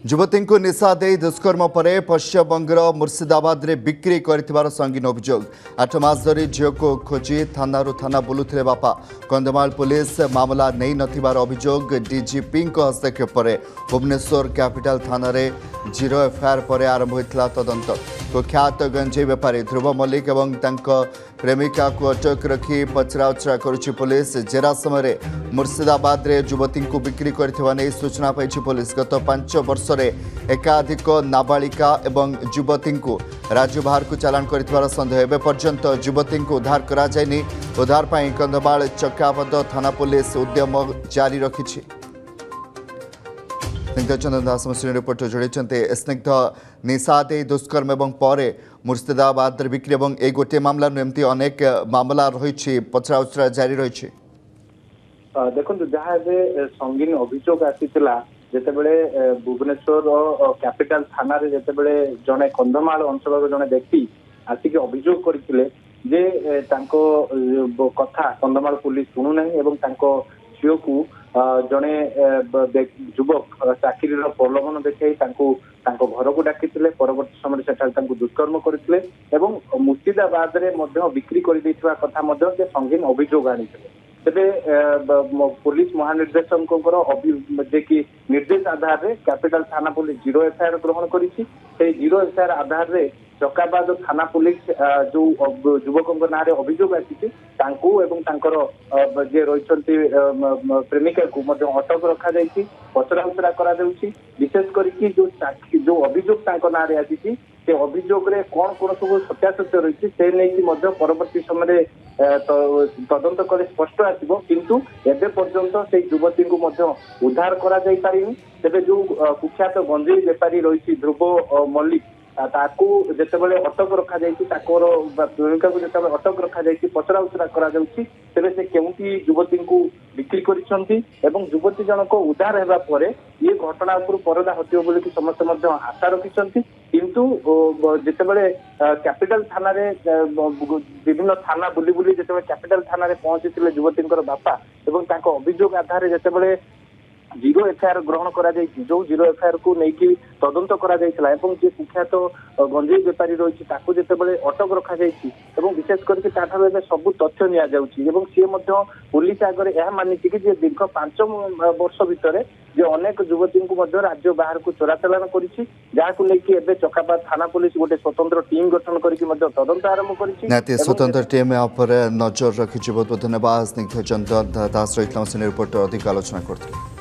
युवती को निशा दे दुष्कर्म पर पश्चिमबंगर मुर्शिदाबाद रे बिक्री कर संगीन अभियोग 8 मास धरी झील को खोजी थाना थाना बुलुथिले बापा कंधमाल पुलिस मामला नहीं नथिबार अभियोग डीजीपी हस्तक्षेप पर भुवनेश्वर कैपिटल थाना रे जीरो एफआईआर पर आरंभ होता तदंत कुख्यात गंजेई बेपारी ध्रुव मल्लिक और प्रेमिका को अटक रखी पचराउचरा करुछि पुलिस जेरा समय मुर्शिदाबाद रे युवती को बिक्री करथिबा नै सूचना पाई पुलिस गत 5 वर्ष रे एकाधिक नाबालिका एवं युवती को राज्य बाहर को चालान कर सन्देह एवं पर्यंत युवती को उद्धार करा जायनि उद्धार पाई कंधमाल चक्काबद थाना पुलिस उद्यम जारी रखिछि। स्निग्ध चंदन दास रिपोर्ट जोड़ी स्निग्ध निशा दे दुष्कर्म एवं पर मुर्शिदाबाद बिक्री और ए गोटे मामला एमती अनेक मामला रही पचराउचरा जारी रही देखो जहाँ संगीन अभियोग आसीला जितेबले भुवनेश्वर कैपिटल थाना रे जितेबले जड़े कंधमाल अंचल जड़े व्यक्ति आसिक अभियोग करते जे तांको कथा कंधमाल पुलिस शुणुना झील को जड़े युवक चाकरी प्रलोभन देखा घर को डाकी परवर्त समय से दुष्कर्म करते मुर्शिदाबाद रे बिक्री कर कथा संगीन अभियोग आनी तेरे पुलिस महानिर्देशक कि निर्देश आधार रे कैपिटल थाना पुलिस जीरो एफआईआर ग्रहण करी जीरो एफआईआर आधार रे चक्काबाद थाना पुलिस जो युवक ना अभियोग आसी जे रही प्रेमिका को अटक रखा पचराउचरा विशेष करके जो अभियोग ना आसी से अभियोग रे कौन कौन सब सत्यासत्य रही से नहीं परवर्ती समय तदंत कले स्पष्ट आसो किंतु एबे पर्यंत से युवती को उद्धार करा जाई पारिनी तेबे जो कुख्यात गंजेई बेपारी रही ध्रुव मल्लिक ताकू जितेबाला अटक रखा प्रेमिका को जिते अटक रखा पचराउचरा करा तेरे से केउंटी युवती को बिक्री करिसंती एवं युवती जनक उद्धार हेबा परे ये घटना उपर परदा हटियो बोली कि समस्त आशा रखिसंती किंतु जितेबाला कैपिटल थाना रे विभिन्न थाना बुली बुली जितेबाला कैपिटल थाना रे पहुंची युवती बापा एवं तांको अभियोग आधार जितेबाला जीरो एफआईआर ग्रहण करा जो जीरो एफआईआर को लेकिन तदंत करा जे कुख्यात गंजेई बेपारी रही जितेबाला अटक रखा विशेष करके सब तथ्य नि सी पुलिस आगे यह मानी कि दीर्घ 5 वर्ष भितर जे अनेक युवती को राज्य बाहर को चोराचालान कर चक्काबाद थाना पुलिस गोटे स्वतंत्र टीम गठन करके तदंत आरंभ कर स्वतंत्र टीम नजर रखी। बहुत बहुत धन्यवाद। स्निग्ध चंदन दास रही रिपोर्टर अधिक आलोचना करते।